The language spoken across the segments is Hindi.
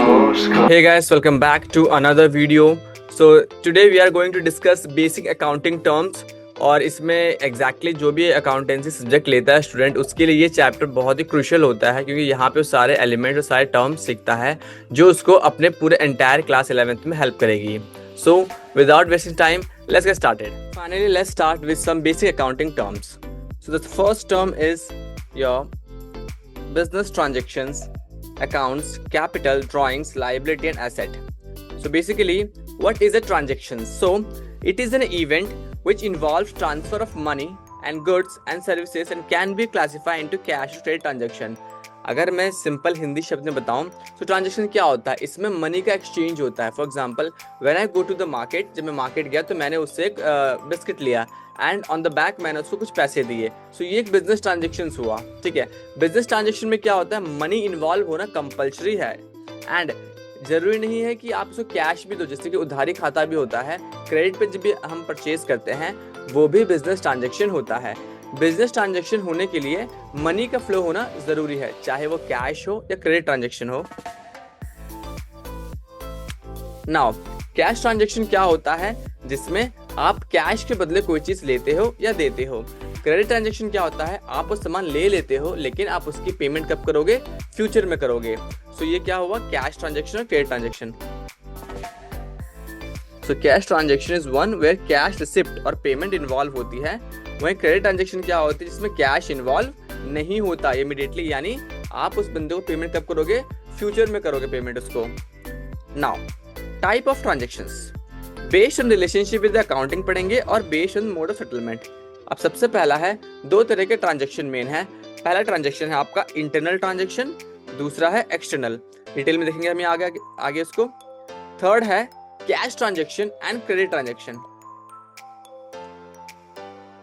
Hey guys, welcome back to another video. So today we are going to discuss basic accounting terms. और इसमें एग्जैक्टली जो भी अकाउंटेंसी सब्जेक्ट लेता है स्टूडेंट, उसके लिए ये चैप्टर बहुत ही क्रूशियल होता है, क्योंकि यहाँ पे वो सारे एलिमेंट और सारे टर्म्स सीखता है जो उसको अपने पूरे एंटायर क्लास 11th में हेल्प करेगी. So without wasting time, let's get started. Finally let's start with some basic accounting terms. So the first term is your business transactions, accounts, capital, drawings, liability and asset. So basically, what is a transaction? So it is an event which involves transfer of money and goods and services and can be classified into cash or trade transaction. अगर मैं सिंपल हिंदी शब्द में बताऊं तो ट्रांजेक्शन क्या होता है, इसमें मनी का एक्सचेंज होता है. For example, when I go to the market, जब मैं मार्केट गया तो मैंने उससे एक बिस्किट लिया एंड ऑन द बैक मैंने उसको कुछ पैसे दिए. सो ये एक बिजनेस ट्रांजेक्शन हुआ. ठीक है, बिजनेस ट्रांजेक्शन में क्या होता है, मनी इन्वॉल्व होना कंपल्सरी है एंड जरूरी नहीं है कि आप उसको कैश भी दो, जैसे कि उधारी खाता भी होता है. क्रेडिट पे जब भी हम परचेज करते हैं वो भी बिजनेस ट्रांजेक्शन होता है. बिजनेस ट्रांजेक्शन होने के लिए मनी का फ्लो होना जरूरी है, चाहे वो कैश हो या क्रेडिट ट्रांजेक्शन हो. नाउ कैश ट्रांजेक्शन क्या होता है, जिसमें आप कैश के बदले कोई चीज लेते हो या देते हो. क्रेडिट ट्रांजेक्शन क्या होता है, आप वो सामान ले लेते हो लेकिन आप उसकी पेमेंट कब करोगे, फ्यूचर में करोगे. सो ये क्या हुआ, कैश ट्रांजेक्शन और credit transaction. So cash transaction is one where cash receipt और पेमेंट इन्वॉल्व होती है. वहीं क्रेडिट ट्रांजेक्शन क्या होती है, जिसमें कैश इन्वॉल्व नहीं होता इमीडिएटली, यानी आप उस बंदे को पेमेंट कब करोगे, फ्यूचर में करोगे पेमेंट उसको. Now type of transactions based on relationship with accounting पढ़ेंगे और based on mode of settlement. अब सबसे पहला है, दो तरह के ट्रांजेक्शन मेन है. पहला ट्रांजेक्शन है आपका इंटरनल ट्रांजेक्शन, दूसरा है एक्सटर्नल. डिटेल में देखेंगे हम आगे इसको. थर्ड है cash transaction and credit transaction.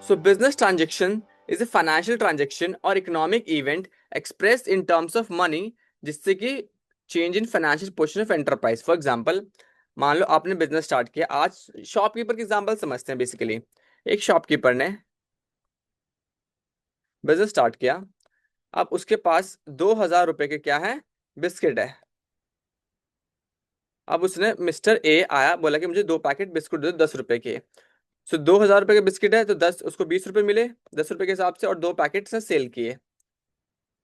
So business transaction is a financial transaction or economic event expressed in terms of money, जिससे कि change in financial position of enterprise. For example, मान लो आपने बिजनेस स्टार्ट किया. आज शॉपकीपर की एग्जांपल समझते हैं. बेसिकली एक शॉपकीपर ने बिजनेस स्टार्ट किया. अब उसके पास 2,000 रुपए के क्या है, बिस्किट है. अब उसने मिस्टर ए आया, बोला कि मुझे 2 पैकेट बिस्कुट दो 10 रुपए के. सो 2,000 रुपए के बिस्किट है तो 10 उसको 20 रुपए मिले 10 रुपए के हिसाब से, और 2 पैकेट से सेल किए.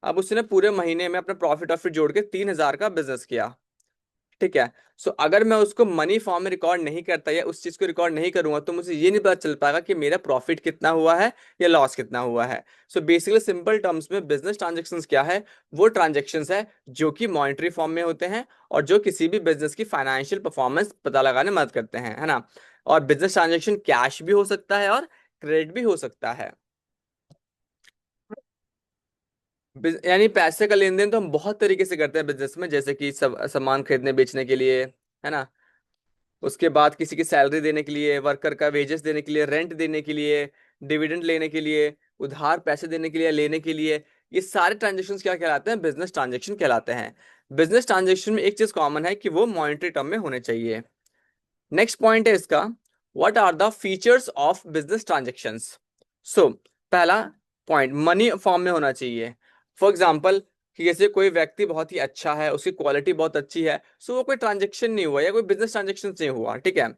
अब उसने पूरे महीने में अपना प्रॉफिट जोड़ के 3,000 का बिजनेस किया. ठीक है. सो अगर मैं उसको मनी फॉर्म में रिकॉर्ड नहीं करता या उस चीज को रिकॉर्ड नहीं करूंगा तो मुझे ये नहीं पता चल पाएगा कि मेरा प्रॉफिट कितना हुआ है या लॉस कितना हुआ है. सो बेसिकली सिंपल टर्म्स में बिजनेस ट्रांजेक्शन्स क्या है, वो ट्रांजेक्शन्स है जो कि मॉनेटरी फॉर्म में होते हैं और जो किसी भी बिजनेस की फाइनेंशियल परफॉर्मेंस पता लगाने में मदद करते हैं, है ना. और बिजनेस ट्रांजेक्शन कैश भी हो सकता है और क्रेडिट भी हो सकता है. यानी पैसे का लेन देन तो हम बहुत तरीके से करते हैं बिजनेस में, जैसे कि सब सामान खरीदने बेचने के लिए, है ना. उसके बाद किसी की सैलरी देने के लिए, वर्कर का वेजेस देने के लिए, रेंट देने के लिए, डिविडेंड लेने के लिए, उधार पैसे देने के लिए, लेने के लिए. ये सारे ट्रांजेक्शन क्या कहलाते हैं, बिजनेस ट्रांजेक्शन कहलाते हैं. बिजनेस ट्रांजेक्शन में एक चीज कॉमन है कि वो मॉनेटरी टर्म में होने चाहिए. नेक्स्ट पॉइंट है इसका, what are the features of business transactions. So पहला पॉइंट, मनी फॉर्म में होना चाहिए. फॉर एग्जाम्पल, कि जैसे कोई व्यक्ति बहुत ही अच्छा है, उसकी क्वालिटी बहुत अच्छी है, सो वो कोई ट्रांजेक्शन नहीं हुआ या कोई बिजनेस ट्रांजेक्शन नहीं हुआ. ठीक है.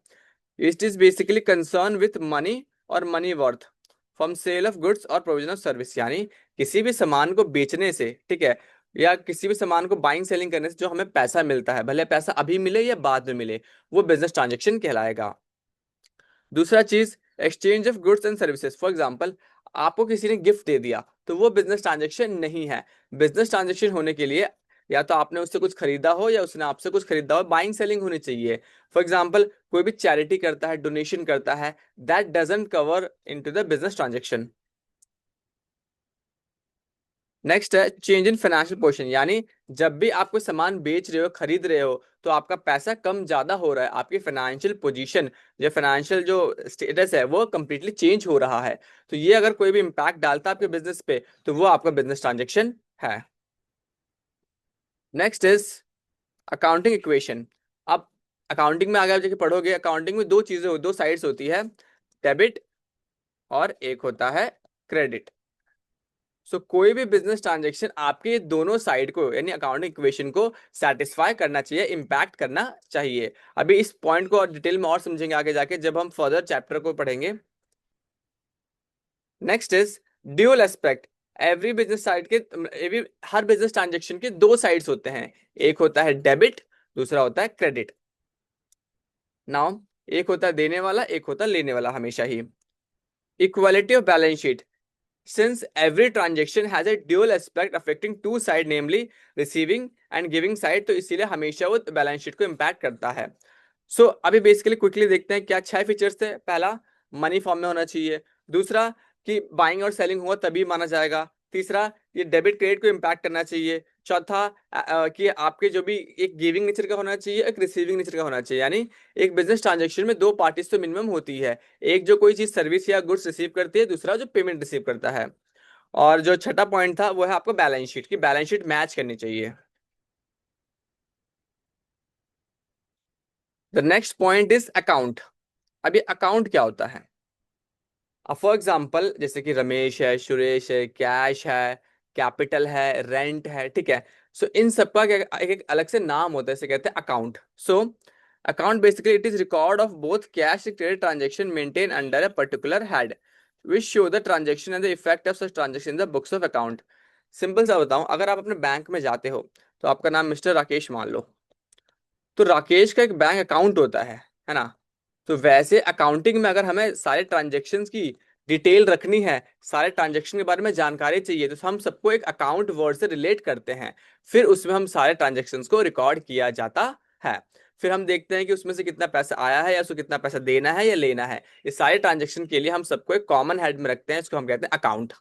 It is basically concern with money और money worth from sale of goods और प्रोविजन ऑफ सर्विस, यानी किसी भी सामान को बेचने से, ठीक है, या किसी भी सामान को बाइंग सेलिंग करने से जो हमें पैसा मिलता है, भले पैसा अभी मिले या बाद में मिले, वो बिजनेस ट्रांजेक्शन कहलाएगा. दूसरा चीज, exchange of goods and services. For example, आपको किसी ने गिफ्ट दे दिया तो वो बिजनेस ट्रांजेक्शन नहीं है. बिजनेस ट्रांजेक्शन होने के लिए या तो आपने उससे कुछ खरीदा हो या उसने आपसे कुछ खरीदा हो, बाइंग सेलिंग होनी चाहिए. फॉर एग्जांपल, कोई भी चैरिटी करता है, डोनेशन करता है, that doesn't cover into the business transaction. Next है चेंज इन फाइनेंशियल पोजीशन, यानी जब भी आप कोई सामान बेच रहे हो, खरीद रहे हो, तो आपका पैसा कम ज्यादा हो रहा है, आपकी फाइनेंशियल पोजीशन या फाइनेंशियल जो स्टेटस है वो कंप्लीटली चेंज हो रहा है. तो ये अगर कोई भी इंपैक्ट डालता है आपके बिजनेस पे तो वो आपका बिजनेस ट्रांजेक्शन है. Next is accounting equation. अब अकाउंटिंग में आगे आप जाके पढ़ोगे, अकाउंटिंग में दो साइड्स होती है, डेबिट और एक होता है क्रेडिट. सो कोई भी बिजनेस ट्रांजेक्शन आपके दोनों साइड को यानी अकाउंटिंग इक्वेशन को सेटिस्फाई करना चाहिए, इम्पैक्ट करना चाहिए। अभी इस पॉइंट को और डिटेल में और समझेंगे आगे जाके जब हम फर्दर चैप्टर को पढ़ेंगे। Next is dual aspect. Every business side के हर बिजनेस ट्रांजेक्शन के दो साइड्स होते हैं, एक होता है डेबिट, दूसरा होता है क्रेडिट। नाउ एक होता है देने वाला, एक होता है लेने वाला हमेशा ही। Equality of balance sheet. Since every transaction has a dual aspect affecting two side, namely receiving and giving side, तो इसीलिए हमेशा वो बैलेंस शीट को इम्पैक्ट करता है। अभी बेसिकली क्विकली देखते हैं क्या 6 फीचर्स थे। पहला, मनी फॉर्म में होना चाहिए। दूसरा, कि बाइंग और सेलिंग हुआ तभी माना जाएगा। तीसरा, ये डेबिट क्रेडिट को इम्पैक्ट करना चाहिए। चौथा, कि आपके जो भी एक गिविंग नेचर का होना चाहिए, एक रिसीविंग नेचर का होना चाहिए। यानी एक बिजनेस ट्रांजेक्शन में दो पार्टीज तो मिनिमम होती है, एक जो कोई चीज सर्विस या गुड्स रिसीव करती है, दूसरा जो पेमेंट रिसीव करता है। और जो छठा पॉइंट था वो है आपको बैलेंस शीट की बैलेंस शीट मैच करनी चाहिए। The next point is account. अभी अकाउंट क्या होता है? अब फॉर एग्जाम्पल जैसे कि रमेश है, सुरेश है, कैश है, कैपिटल है, रेंट है, ठीक है। इन सबका क्या एक एक अलग से नाम होता है, इसे कहते हैं account. Account basically it is record of both cash and credit transaction maintain under a particular head which show the transaction and the effect of such transaction in the books of account. Simple सा बताऊं, अगर आप अपने बैंक में जाते हो तो आपका नाम मिस्टर राकेश मान लो, तो राकेश का एक बैंक अकाउंट होता है ना। तो वैसे अकाउंटिंग में अगर हमें सारे ट्रांजेक्शन्स की डिटेल रखनी है, सारे ट्रांजेक्शन के बारे में जानकारी चाहिए, तो हम सबको एक अकाउंट वर्ड से रिलेट करते हैं। फिर उसमें हम सारे ट्रांजेक्शन्स को रिकॉर्ड किया जाता है। फिर हम देखते हैं कि उसमें से कितना पैसा आया है या उसको कितना पैसा देना है या लेना है। इस सारे ट्रांजेक्शन के लिए हम सबको एक कॉमन हेड में रखते हैं, इसको हम कहते हैं account.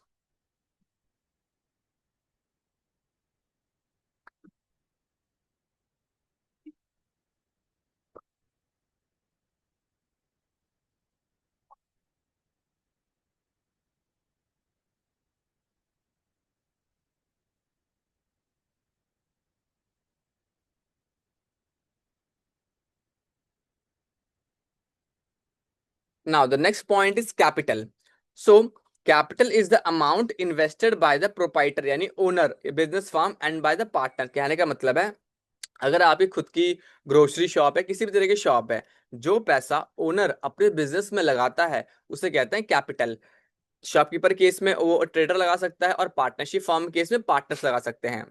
Now, the next point is capital. So, capital is the amount invested by the proprietor यानी owner business firm and by the partner. कहने का मतलब है, अगर आपकी खुद की ग्रोसरी शॉप है, किसी भी तरह की शॉप है, जो पैसा ओनर अपने बिजनेस में लगाता है उसे कहते हैं कैपिटल। शॉपकीपर केस में वो ट्रेडर लगा सकता है और पार्टनरशिप फर्म केस में पार्टनर्स लगा सकते हैं।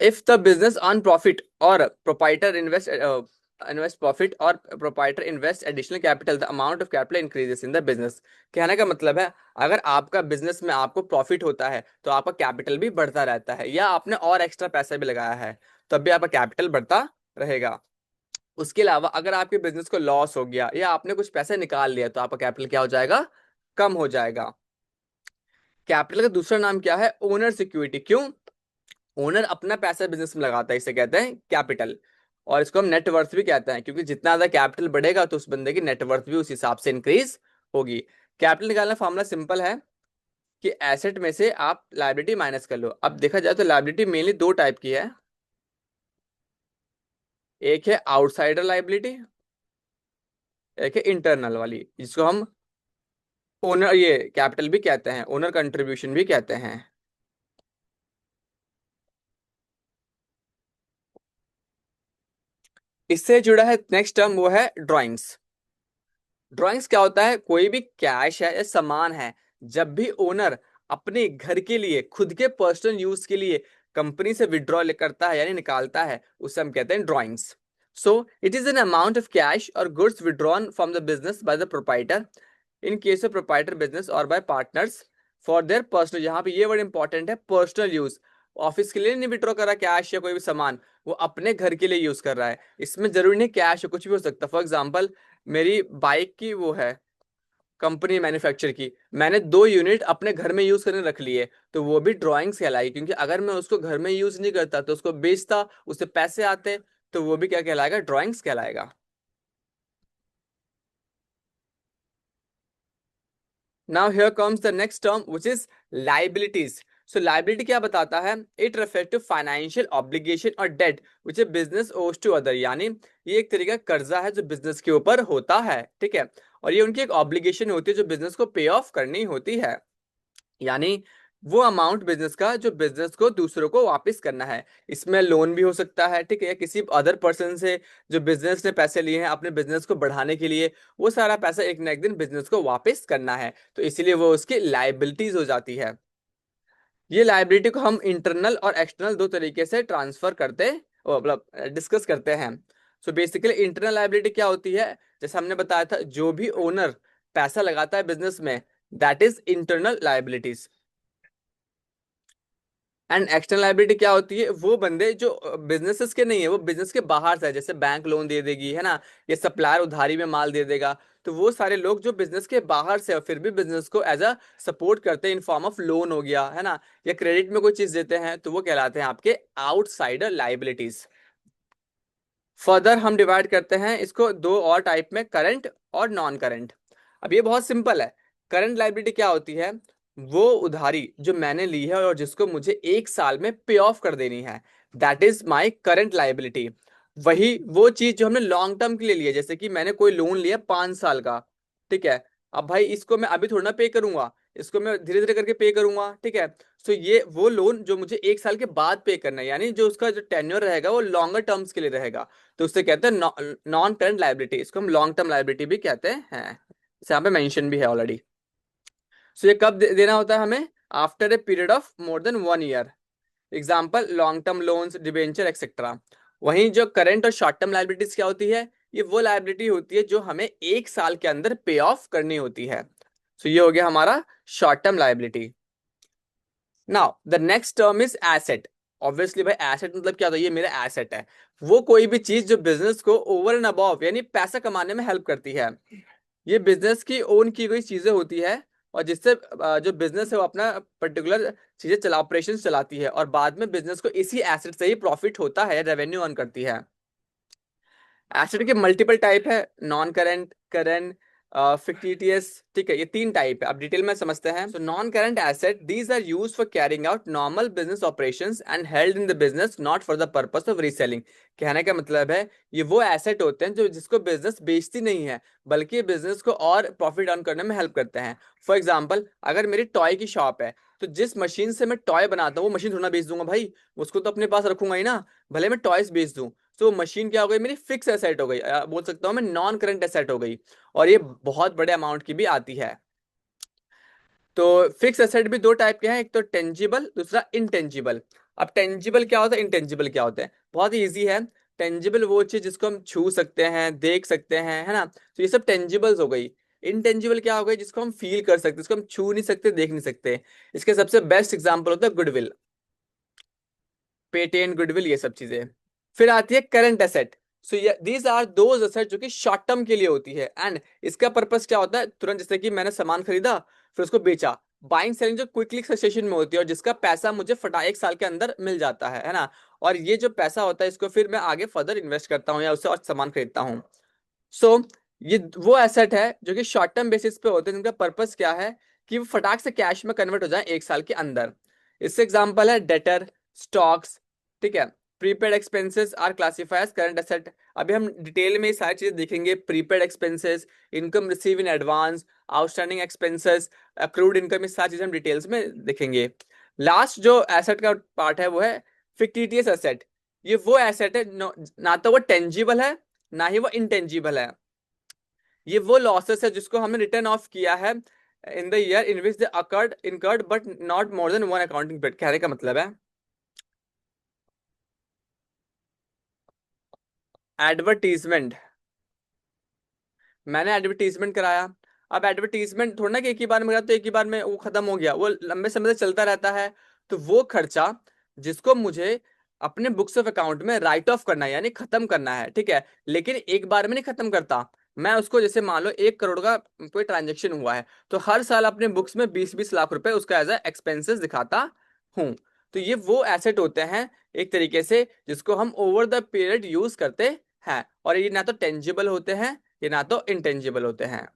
If the business earn profit or proprietor invest profit or proprietor invest additional capital, the amount of capital increases in the business। कहने का मतलब है, अगर आपका बिजनेस में आपको प्रॉफिट होता है तो आपका कैपिटल भी बढ़ता रहता है, या आपने और एक्स्ट्रा पैसा भी लगाया है तब भी आपका कैपिटल बढ़ता रहेगा। उसके अलावा अगर आपके बिजनेस को लॉस हो गया या आपने कुछ पैसे निकाल लिया तो आपका कैपिटल क्या हो जाएगा? कम हो जाएगा। कैपिटल का दूसरा नाम क्या है? Owner security. क्यों? ओनर अपना पैसा बिजनेस में लगाता है, इसे कहते हैं कैपिटल। और इसको हम नेटवर्थ भी कहते हैं, क्योंकि जितना ज्यादा कैपिटल बढ़ेगा तो उस बंदे की नेटवर्थ भी उस हिसाब से इंक्रीज होगी। कैपिटल निकालना फॉर्मूला सिंपल है कि एसेट में से आप लायबिलिटी माइनस कर लो। अब देखा जाए तो लायबिलिटी मेनली दो टाइप की है, एक है आउटसाइडर लायबिलिटी, एक है इंटरनल वाली, जिसको हम ओनर ये कैपिटल भी कहते हैं, ओनर कंट्रीब्यूशन भी कहते हैं। इससे जुड़ा है नेक्स्ट टर्म, वो है ड्राइंग्स। ड्राइंग्स क्या होता है? कोई भी कैश है या सामान है, जब भी ओनर अपने घर के लिए, खुद के पर्सनल यूज के लिए कंपनी से विड्रॉ करता है यानी निकालता है, उसे हम कहते हैं drawings. So it is an amount of cash और goods withdrawn from the business by the proprietor in case of proprietor business और by partners for their personal. यहाँ पे ये वर्ड इंपॉर्टेंट है, पर्सनल यूज। ऑफिस के लिए नहीं विड्रॉ कर रहा कैश या कोई भी सामान, वो अपने घर के लिए यूज कर रहा है। इसमें जरूरी नहीं कैश, कुछ भी हो सकता है। फॉर एग्जाम्पल, मेरी बाइक की वो है कंपनी मैन्युफैक्चर की, मैंने 2 यूनिट अपने घर में यूज करने रख लिए, तो वो भी ड्राइंग्स कहलाई, क्योंकि अगर मैं उसको घर में यूज नहीं करता तो उसको बेचता, उससे पैसे आते, तो वो भी क्या कहलाएगा? ड्राइंग्स कहलाएगा। Now here comes the next term which is liabilities. Liability क्या बताता है? It refer to financial obligation और debt which a business owes to other. यानी ये एक तरीका कर्जा है जो बिजनेस के ऊपर होता है, ठीक है, और ये उनकी एक ऑब्लिगेशन होती है जो बिजनेस को पे ऑफ करनी होती है। यानी वो अमाउंट बिजनेस का जो बिजनेस को दूसरों को वापस करना है। इसमें लोन भी हो सकता है, ठीक है, या किसी अदर पर्सन से जो बिजनेस ने पैसे लिए हैं अपने बिजनेस को बढ़ाने के लिए, वो सारा पैसा एक ना एक दिन बिजनेस को वापस करना है, तो इसीलिए वो उसकी लाइबिलिटीज हो जाती है। ये लाइबिलिटी को हम इंटरनल और एक्सटर्नल दो तरीके से ट्रांसफर करते मतलब डिस्कस करते हैं। सो बेसिकली इंटरनल लाइबिलिटी क्या होती है, जैसे हमने बताया था, जो भी ओनर पैसा लगाता है बिजनेस में, that is internal liabilities. And external liability क्या होती है, वो बंदे जो बिजनेसेस के नहीं है, वो बिजनेस के बाहर से है, जैसे बैंक लोन दे देगी, है ना, या सप्लायर उधारी में माल दे देगा, तो वो सारे लोग जो बिजनेस के बाहर से और फिर भी बिजनेस को एज अ सपोर्ट करते हैं इन फॉर्म ऑफ लोन हो गया, है ना, या क्रेडिट में कोई चीज देते हैं, तो वो कहलाते हैं आपके आउटसाइडर लाइबिलिटीज। फर्दर हम डिवाइड करते हैं इसको दो और टाइप में, करंट और नॉन करंट। अब ये बहुत सिंपल है। करंट लाइबिलिटी क्या होती है, वो उधारी जो मैंने ली है और जिसको मुझे एक साल में पे ऑफ कर देनी है, that is my current liability. वही वो चीज जो हमने लॉन्ग टर्म के लिए ली है, जैसे कि मैंने कोई लोन लिया 5 साल का, ठीक है, अब भाई इसको मैं अभी थोड़ा ना पे करूंगा, इसको मैं धीरे धीरे करके पे करूंगा, ठीक है। सो ये वो लोन जो मुझे एक साल के बाद पे करना है, यानी जो उसका जो टेन्योर रहेगा वो लॉन्गर टर्म्स के लिए रहेगा, तो उससे कहते हैं नॉन करंट लाइबिलिटी। इसको हम लॉन्ग टर्म लाइबिलिटी भी कहते हैं, जैसे यहाँ पे मेंशन भी है ऑलरेडी। सो ये कब देना होता है हमें, after a period of more than 1 year. Example long term loans, debenture etcetera. वहीं जो करंट और शॉर्ट टर्म लाइबिलिटीज क्या होती है, ये वो लाइबिलिटी होती है जो हमें एक साल के अंदर पे ऑफ करनी होती है। सो ये हो गया हमारा short term liability. Now the next term is asset. Obviously भाई एसेट मतलब क्या होता है, ये मेरा एसेट है, वो कोई भी चीज जो बिजनेस को ओवर एंड अबव यानी पैसा कमाने में हेल्प करती है। ये बिजनेस की ओन की गई चीजें होती है, और जिससे जो बिजनेस है वो अपना पर्टिकुलर चीजें ऑपरेशन चलाती है, और बाद में बिजनेस को इसी एसेट से ही प्रॉफिट होता है, रेवेन्यू अर्न करती है। एसेट के मल्टीपल टाइप है, नॉन करेंट, करंट, फिक्टिटियस, ठीक है, ये तीन टाइप है। अब डिटेल में समझते हैं। So non current asset, these are used for carrying out normal business operations and held in the business not for the purpose of reselling. कहने का मतलब है ये वो एसेट होते हैं जो जिसको बिजनेस बेचती नहीं है, बल्कि बिजनेस को और प्रॉफिट अर्न करने में हेल्प करते हैं। फॉर एग्जाम्पल अगर मेरी टॉय की शॉप है, तो जिस मशीन से मैं टॉय बनाता हूँ वो मशीन थोड़ा बेच दूंगा भाई, उसको तो अपने पास रखूंगा ही ना, भले मैं टॉयज बेच दूं। तो मशीन क्या हो गई, मेरी फिक्स एसेट हो गई, बोल सकता हूँ मैं नॉन करंट एसेट हो गई, और ये बहुत बड़े अमाउंट की भी आती है। तो फिक्स एसेट भी दो टाइप के हैं, एक तो टेंजिबल, दूसरा इनटेंजिबल। अब टेंजिबल क्या होता है, इनटेंजिबल क्या होता है, बहुत ही ईजी है। टेंजिबल वो चीज जिसको हम छू सकते हैं, देख सकते हैं, है ना, तो ये सब टेंजिबल्स हो गई। इनटेंजिबल क्या हो गई, जिसको हम फील कर सकते, जिसको हम छू नहीं सकते, देख नहीं सकते। इसके सबसे बेस्ट एग्जाम्पल होता है गुडविल, पेटेंट, गुडविल, ये सब चीजें। फिर आती है current asset. So these are those asset जो कि शॉर्ट टर्म के लिए होती है, एंड इसका पर्पस क्या होता है, तुरंत जैसे कि मैंने सामान खरीदा फिर उसको बेचा, बाइंग सेलिंग जो क्विकली सक्सेशन में होती है, और जिसका पैसा मुझे फटा एक साल के अंदर मिल जाता है ना, और ये जो पैसा होता है इसको फिर मैं आगे फर्दर इन्वेस्ट करता हूँ या उससे और सामान खरीदता हूँ। सो ये वो एसेट है जो कि शॉर्ट टर्म बेसिस पे होते हैं, जिनका पर्पस क्या है कि वो फटाक से कैश में कन्वर्ट हो जाए एक साल के अंदर। इससे एग्जांपल है डेटर, स्टॉक्स, ठीक है। Prepaid expenses are classified as current asset. अभी हम डिटेल में ये सारी चीजें देखेंगे, prepaid expenses, income receive in advance, outstanding expenses, accrued income, इस सारी चीजें हम डिटेल्स में देखेंगे। लास्ट जो एसेट का पार्ट है वो है फिक्टिटियस एसेट। ये वो एसेट है ना तो वो टेंजिबल है, ना ही वो इंटेंजिबल है। ये वो लॉसेस है जिसको हमने रिटर्न ऑफ किया है in the year in which they occurred incurred but not more than one accounting period. कहने का मतलब है एडवर्टीजमेंट, मैंने एडवर्टीजमेंट कराया। अब एडवर्टीजमेंट थोड़ा ना कि एक ही बार में करा तो एक ही बार में वो खत्म हो गया, वो लंबे समय से चलता रहता है। तो वो खर्चा जिसको मुझे अपने बुक्स ऑफ अकाउंट में राइट ऑफ करना है, यानी खत्म करना है, ठीक है, लेकिन एक बार में नहीं खत्म करता मैं उसको। जैसे मान लो 1 करोड़ का कोई ट्रांजेक्शन हुआ है, तो हर साल अपने बुक्स में 20-20 लाख रुपए उसका एज एक्सपेंसेस दिखाता हूँ। तो ये वो एसेट होते हैं एक तरीके से जिसको हम ओवर द पीरियड यूज करते हैं, और ये ना तो टेंजिबल होते हैं, ये ना तो इंटेंजिबल होते हैं।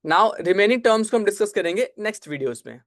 नाउ रिमेनिंग टर्म्स को हम डिस्कस करेंगे नेक्स्ट वीडियोस में।